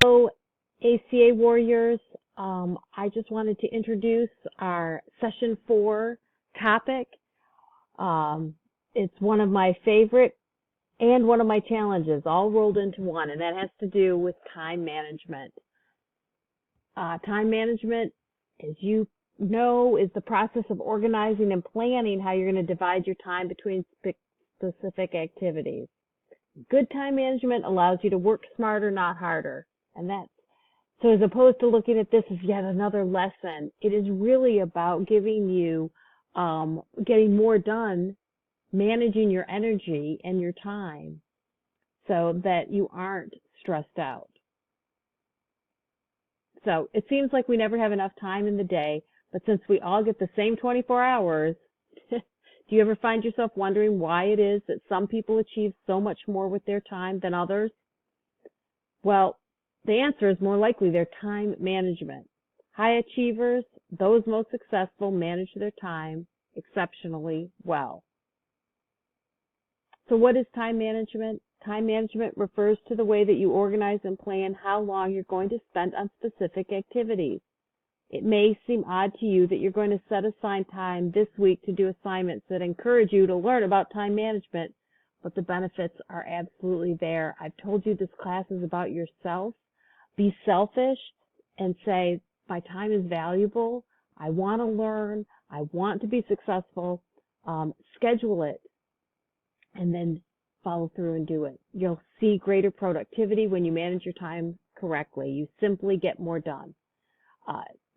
Hello, ACA Warriors. I just wanted to introduce our Session 4 topic. It's one of my favorite and one of my challenges, all rolled into one, and that has to do with time management. Time management, as you know, is the process of organizing and planning how you're going to divide your time between specific activities. Good time management allows you to work smarter, not harder. And that's so as opposed to looking at this as yet another lesson, it is really about giving you, getting more done, managing your energy and your time so that you aren't stressed out. So it seems like we never have enough time in the day, but since we all get the same 24 hours, do you ever find yourself wondering why it is that some people achieve so much more with their time than others? Well, the answer is more likely their time management. High achievers, those most successful, manage their time exceptionally well. So what is time management? Time management refers to the way that you organize and plan how long you're going to spend on specific activities. It may seem odd to you that you're going to set aside time this week to do assignments that encourage you to learn about time management, but the benefits are absolutely there. I've told you this class is about yourself. Be selfish and say, my time is valuable. I want to learn. I want to be successful. Schedule it and then follow through and do it. You'll see greater productivity when you manage your time correctly. You simply get more done.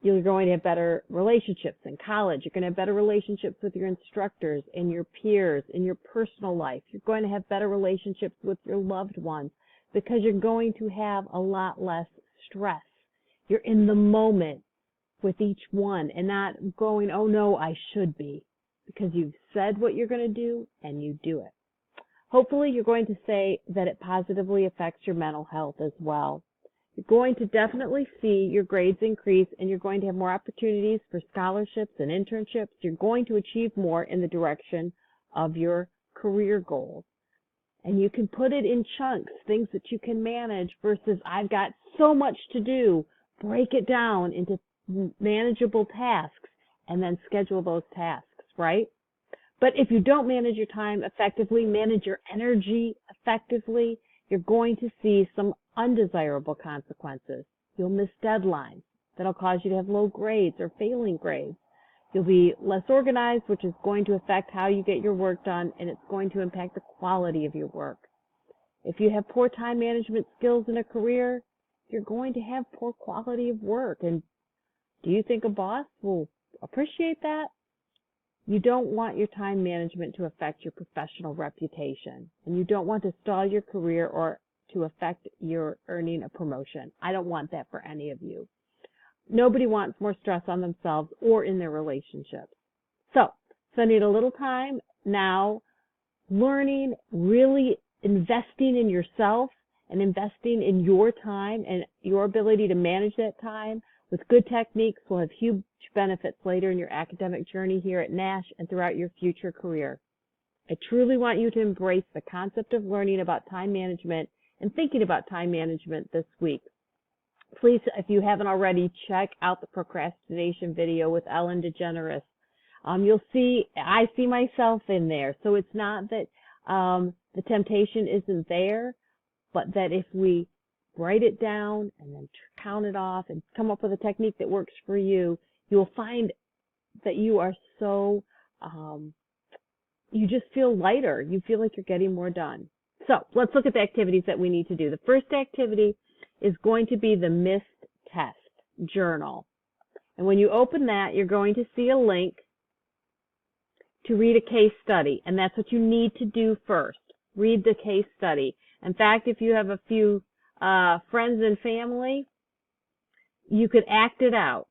You're going to have better relationships in college. You're going to have better relationships with your instructors and your peers in your personal life. You're going to have better relationships with your loved ones because you're going to have a lot less stress. You're in the moment with each one and not going, oh no, I should be, because you've said what you're going to do and you do it. Hopefully you're going to say that it positively affects your mental health as well. You're going to definitely see your grades increase and you're going to have more opportunities for scholarships and internships. You're going to achieve more in the direction of your career goals. And you can put it in chunks, things that you can manage versus I've got so much to do. Break it down into manageable tasks and then schedule those tasks, right? But if you don't manage your time effectively, manage your energy effectively, you're going to see some undesirable consequences. You'll miss deadlines. That'll cause you to have low grades or failing grades. You'll be less organized, which is going to affect how you get your work done, and it's going to impact the quality of your work. If you have poor time management skills in a career, you're going to have poor quality of work. And do you think a boss will appreciate that? You don't want your time management to affect your professional reputation, and you don't want to stall your career or to affect your earning a promotion. I don't want that for any of you. Nobody wants more stress on themselves or in their relationships. So, spending a little time now learning, really investing in yourself and investing in your time and your ability to manage that time with good techniques will have huge benefits later in your academic journey here at Nash and throughout your future career. I truly want you to embrace the concept of learning about time management and thinking about time management this week. Please, if you haven't already, check out the procrastination video with Ellen DeGeneres. You'll see, I see myself in there. So it's not that the temptation isn't there, but that if we write it down and then count it off and come up with a technique that works for you, you'll find that you are so, you just feel lighter. You feel like you're getting more done. So let's look at the activities that we need to do. The first activity is going to be the missed test journal. And when you open that, you're going to see a link to read a case study. And that's what you need to do first. Read the case study. In fact, if you have a few friends and family, you could act it out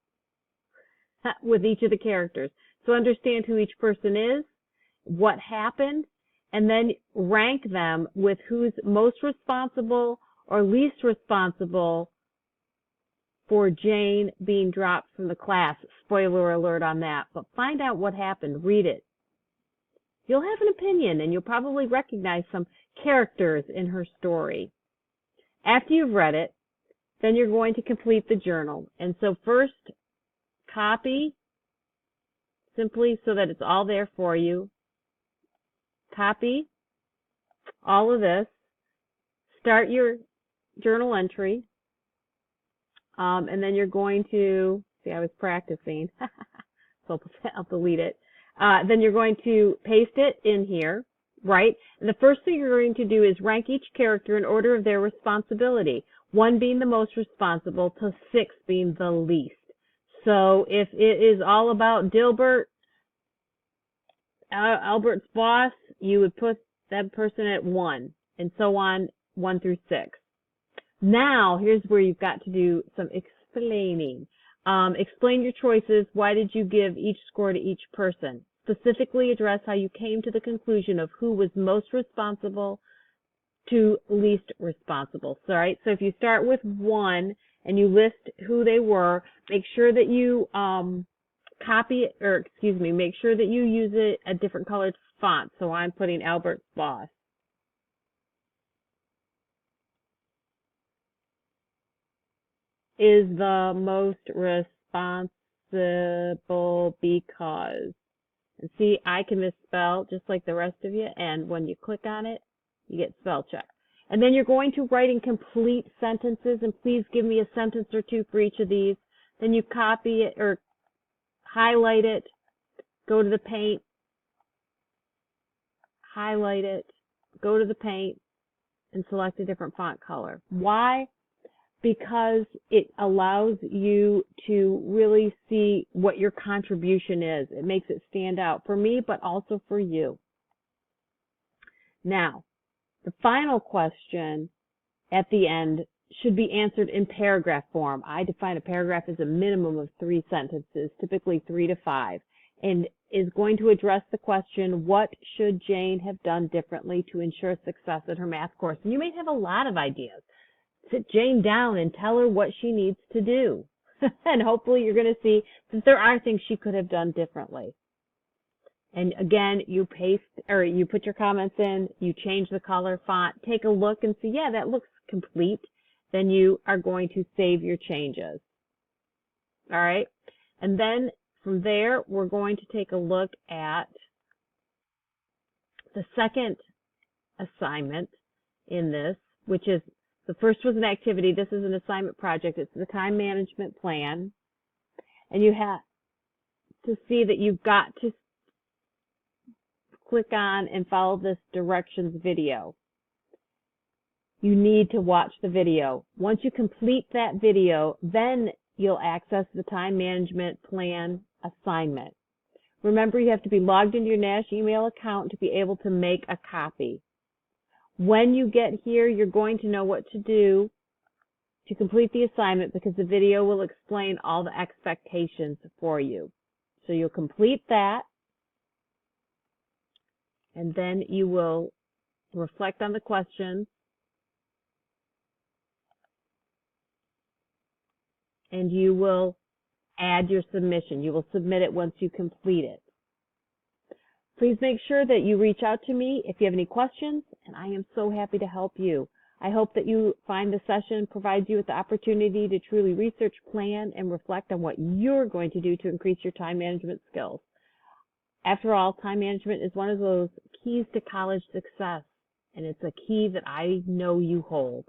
with each of the characters. So understand who each person is, what happened, and then rank them with who's most responsible or least responsible for Jane being dropped from the class. Spoiler alert on that. But find out what happened. Read it. You'll have an opinion, and you'll probably recognize some characters in her story. After you've read it, Then you're going to complete the journal. And so first, copy, simply so that it's all there for you. Copy all of this. Start your journal entry. And then you're going to, see, I was practicing, so I'll delete it. Then you're going to paste it in here, right? And the first thing you're going to do is rank each character in order of their responsibility, 1 being the most responsible to 6 being the least. So if it is all about Dilbert, Albert's boss, you would put that person at 1, and so on, 1 through 6. Now, here's where you've got to do some explaining. Explain your choices. Why did you give each score to each person? Specifically address how you came to the conclusion of who was most responsible to least responsible. So, right? So if you start with 1 and you list who they were, make sure that you make sure that you use a different colored font. So I'm putting Albert's boss. Is the most responsible because, and see, I can misspell just like the rest of you, and when you click on it, you get spell check. And then you're going to write in complete sentences, and please give me a sentence or 2 for each of these. Then you copy it or highlight it, go to the paint, highlight it, go to the paint, and select a different font color. Why? Because it allows you to really see what your contribution is. It makes it stand out for me, but also for you. Now, the final question at the end should be answered in paragraph form. I define a paragraph as a minimum of 3 sentences, typically 3 to 5, and is going to address the question, what should Jane have done differently to ensure success in her math course? And you may have a lot of ideas. Sit Jane down and tell her what she needs to do. And hopefully you're going to see that there are things she could have done differently. And again, you paste, or you put your comments in, you change the color, font, take a look and see, yeah, that looks complete. Then you are going to save your changes. All right. And then from there, we're going to take a look at the second assignment in this, which is, the first was an activity. This is an assignment project. It's the time management plan. And you have to see that you've got to click on and follow this directions video. You need to watch the video. Once you complete that video, then you'll access the time management plan assignment. Remember, you have to be logged into your Nash email account to be able to make a copy. When you get here, you're going to know what to do to complete the assignment because the video will explain all the expectations for you. So you'll complete that, and then you will reflect on the questions, and you will add your submission. You will submit it once you complete it. Please make sure that you reach out to me if you have any questions, and I am so happy to help you. I hope that you find the session provides you with the opportunity to truly research, plan, and reflect on what you're going to do to increase your time management skills. After all, time management is one of those keys to college success, and it's a key that I know you hold.